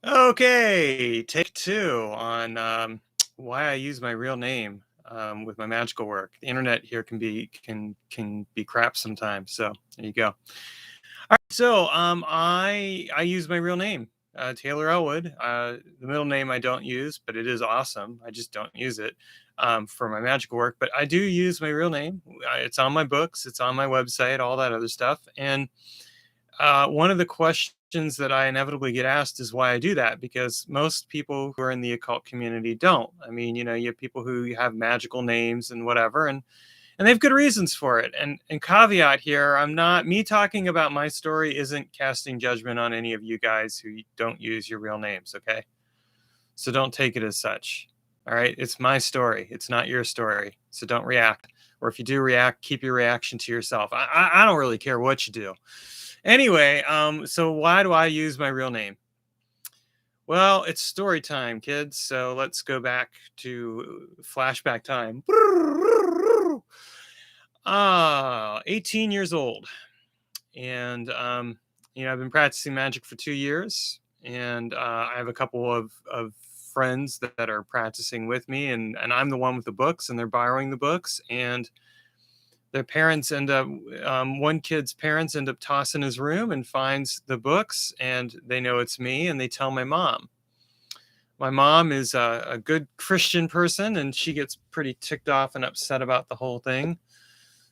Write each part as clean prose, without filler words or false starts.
Okay, take two on why I use my real name with my magical work. The internet here can be crap sometimes. So there you go. All right, so I use my real name, Taylor Ellwood. The middle name I don't use, but it is awesome. I just don't use it for my magical work. But I do use my real name. It's on my books. It's on my website. All that other stuff. And one of the questions that I inevitably get asked is why I do that, because most people who are in the occult community don't. I mean, you have people who have magical names and whatever, and they have good reasons for it. And caveat here, I'm not me talking about my story isn't casting judgment on any of you guys who don't use your real names, okay? So don't take it as such. All right? It's my story. It's not your story. So don't react. Or if you do react, keep your reaction to yourself. I don't really care what you do. Anyway, so why do I use my real name? Well, it's story time, kids. So let's go back to flashback time. 18 years old. And, I've been practicing magic for 2 years. And I have a couple of friends that are practicing with me. And I'm the one with the books, and they're borrowing the books. And their parents end up one kid's parents end up tossing his room and finds the books, and they know it's me, and they tell my mom is a good Christian person, and she gets pretty ticked off and upset about the whole thing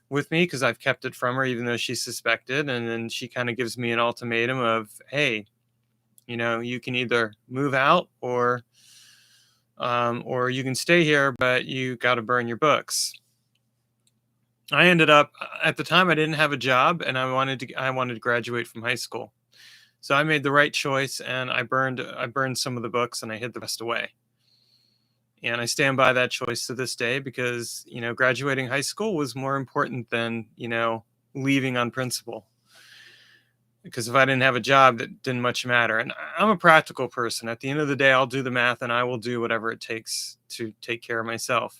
with me because I've kept it from her even though she suspected. And then she kind of gives me an ultimatum of, hey, you can either move out or you can stay here, but you got to burn your books. I ended up at the time I didn't have a job, and I wanted to graduate from high school. So I made the right choice, and I burned some of the books and I hid the rest away. And I stand by that choice to this day because, graduating high school was more important than, leaving on principle. Because if I didn't have a job, that didn't much matter. And I'm a practical person. At the end of the day, I'll do the math and I will do whatever it takes to take care of myself,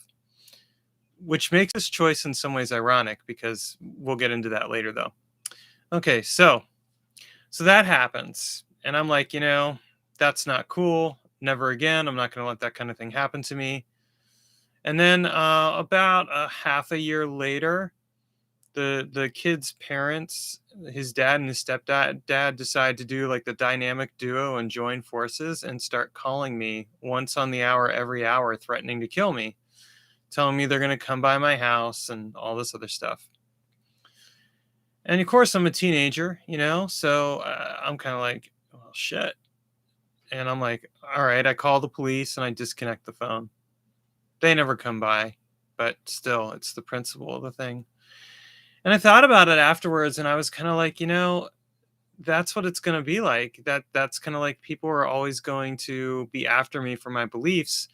which makes this choice in some ways ironic because we'll get into that later though. Okay, so that happens and I'm like, that's not cool. Never again. I'm not going to let that kind of thing happen to me. And then about a half a year later, the kid's parents, his dad and his stepdad decide to do like the dynamic duo and join forces and start calling me once on the hour every hour, threatening to kill me, telling me they're going to come by my house and all this other stuff. And of course, I'm a teenager, so I'm kind of like, well, shit. And I'm like, all right, I call the police and I disconnect the phone. They never come by, but still, it's the principle of the thing. And I thought about it afterwards and I was kind of like, that's what it's going to be like. That's kind of like people are always going to be after me for my beliefs.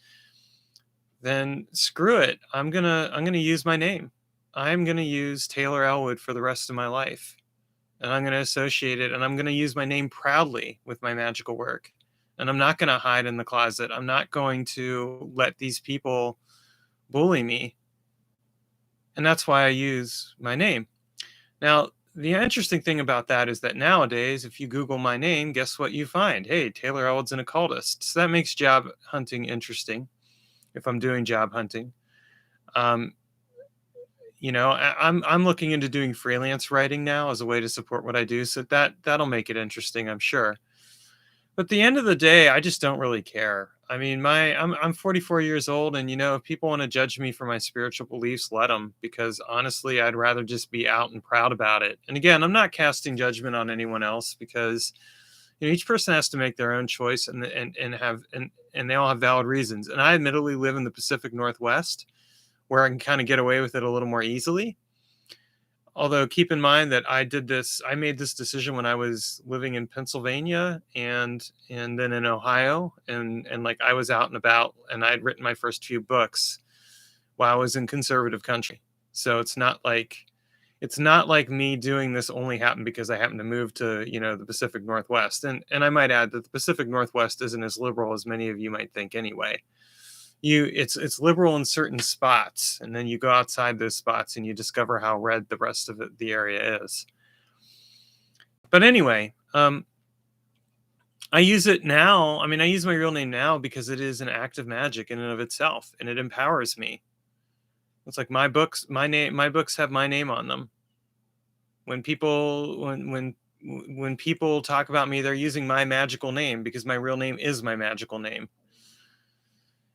Then screw it. I'm going to use my name. I'm going to use Taylor Ellwood for the rest of my life. And I'm going to associate it and I'm going to use my name proudly with my magical work. And I'm not going to hide in the closet. I'm not going to let these people bully me. And that's why I use my name. Now, the interesting thing about that is that nowadays, if you Google my name, guess what you find? Hey, Taylor Elwood's an occultist. So that makes job hunting interesting if I'm doing job hunting. Um, I'm looking into doing freelance writing now as a way to support what I do. So that'll make it interesting, I'm sure. But at the end of the day, I just don't really care. I mean, I'm 44 years old, and if people want to judge me for my spiritual beliefs, let them. Because honestly, I'd rather just be out and proud about it. And again, I'm not casting judgment on anyone else because each person has to make their own choice, and they all have valid reasons. And I admittedly live in the Pacific Northwest, where I can kind of get away with it a little more easily. Although keep in mind that I made this decision when I was living in Pennsylvania and then in Ohio, and like I was out and about and I'd written my first few books while I was in conservative country. So it's not like me doing this only happened because I happened to move to, the Pacific Northwest. And I might add that the Pacific Northwest isn't as liberal as many of you might think anyway. It's liberal in certain spots, and then you go outside those spots and you discover how red the rest of the area is. But anyway, I use it now. I mean, I use my real name now because it is an act of magic in and of itself, and it empowers me. It's like my books have my name on them. When people talk about me, they're using my magical name because my real name is my magical name.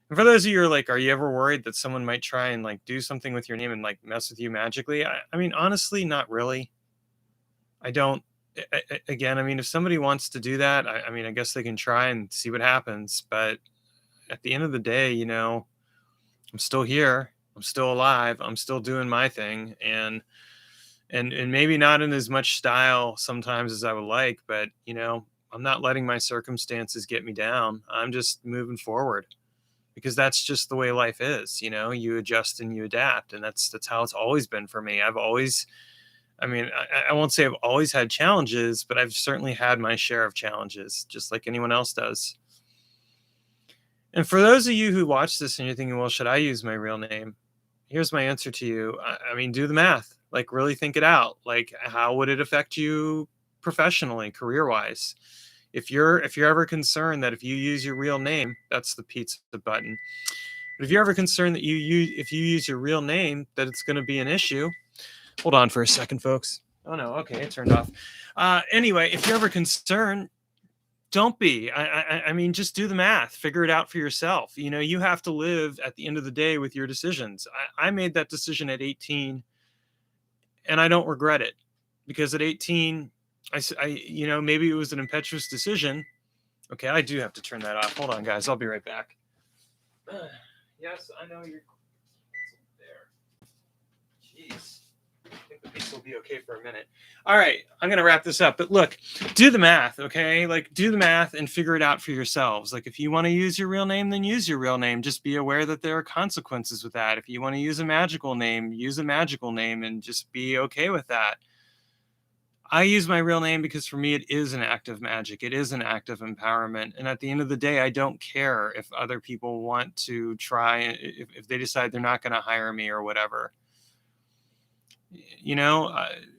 And for those of you who are like, are you ever worried that someone might try and like do something with your name and like mess with you magically? I mean, honestly, not really. I don't. Again, I mean, if somebody wants to do that, I mean, I guess they can try and see what happens. But at the end of the day, I'm still here. I'm still alive. I'm still doing my thing, and maybe not in as much style sometimes as I would like, but I'm not letting my circumstances get me down. I'm just moving forward because that's just the way life is. You adjust and you adapt, and that's how it's always been for me. I mean, I won't say I've always had challenges, but I've certainly had my share of challenges, just like anyone else does. And for those of you who watch this and you're thinking, well, should I use my real name? Here's my answer to you. I mean, do the math. Like, really think it out. Like, how would it affect you professionally, career-wise? If you're ever concerned that if you use your real name, that's the pizza button. But if you're ever concerned that if you use your real name, that it's going to be an issue. Hold on for a second, folks. Oh no, okay, it turned off. Anyway, if you're ever concerned, don't be. I mean, just do the math. Figure it out for yourself. You have to live at the end of the day with your decisions. I made that decision at 18, and I don't regret it because at 18, maybe it was an impetuous decision. Okay, I do have to turn that off. Hold on, guys. I'll be right back. Yes, I know you're there. Jeez. I think this will be okay for a minute. All right, I'm going to wrap this up. But look, do the math, okay? Like, do the math and figure it out for yourselves. Like, if you want to use your real name, then use your real name. Just be aware that there are consequences with that. If you want to use a magical name, use a magical name and just be okay with that. I use my real name because for me, it is an act of magic. It is an act of empowerment. And at the end of the day, I don't care if other people want to try, if they decide they're not going to hire me or whatever.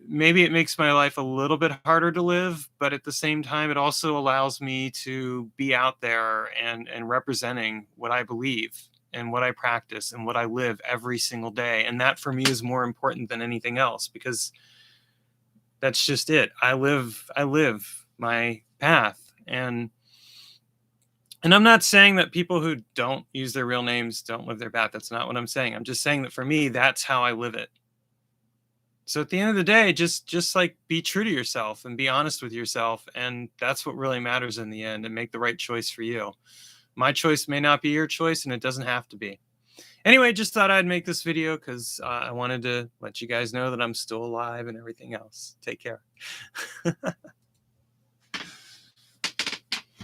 Maybe it makes my life a little bit harder to live, but at the same time, it also allows me to be out there and representing what I believe and what I practice and what I live every single day. And that for me is more important than anything else because that's just it. I live my path. And I'm not saying that people who don't use their real names don't live their path. That's not what I'm saying. I'm just saying that for me, that's how I live it. So at the end of the day, just like be true to yourself and be honest with yourself. And that's what really matters in the end, and make the right choice for you. My choice may not be your choice, and it doesn't have to be. Anyway, just thought I'd make this video because I wanted to let you guys know that I'm still alive and everything else. Take care.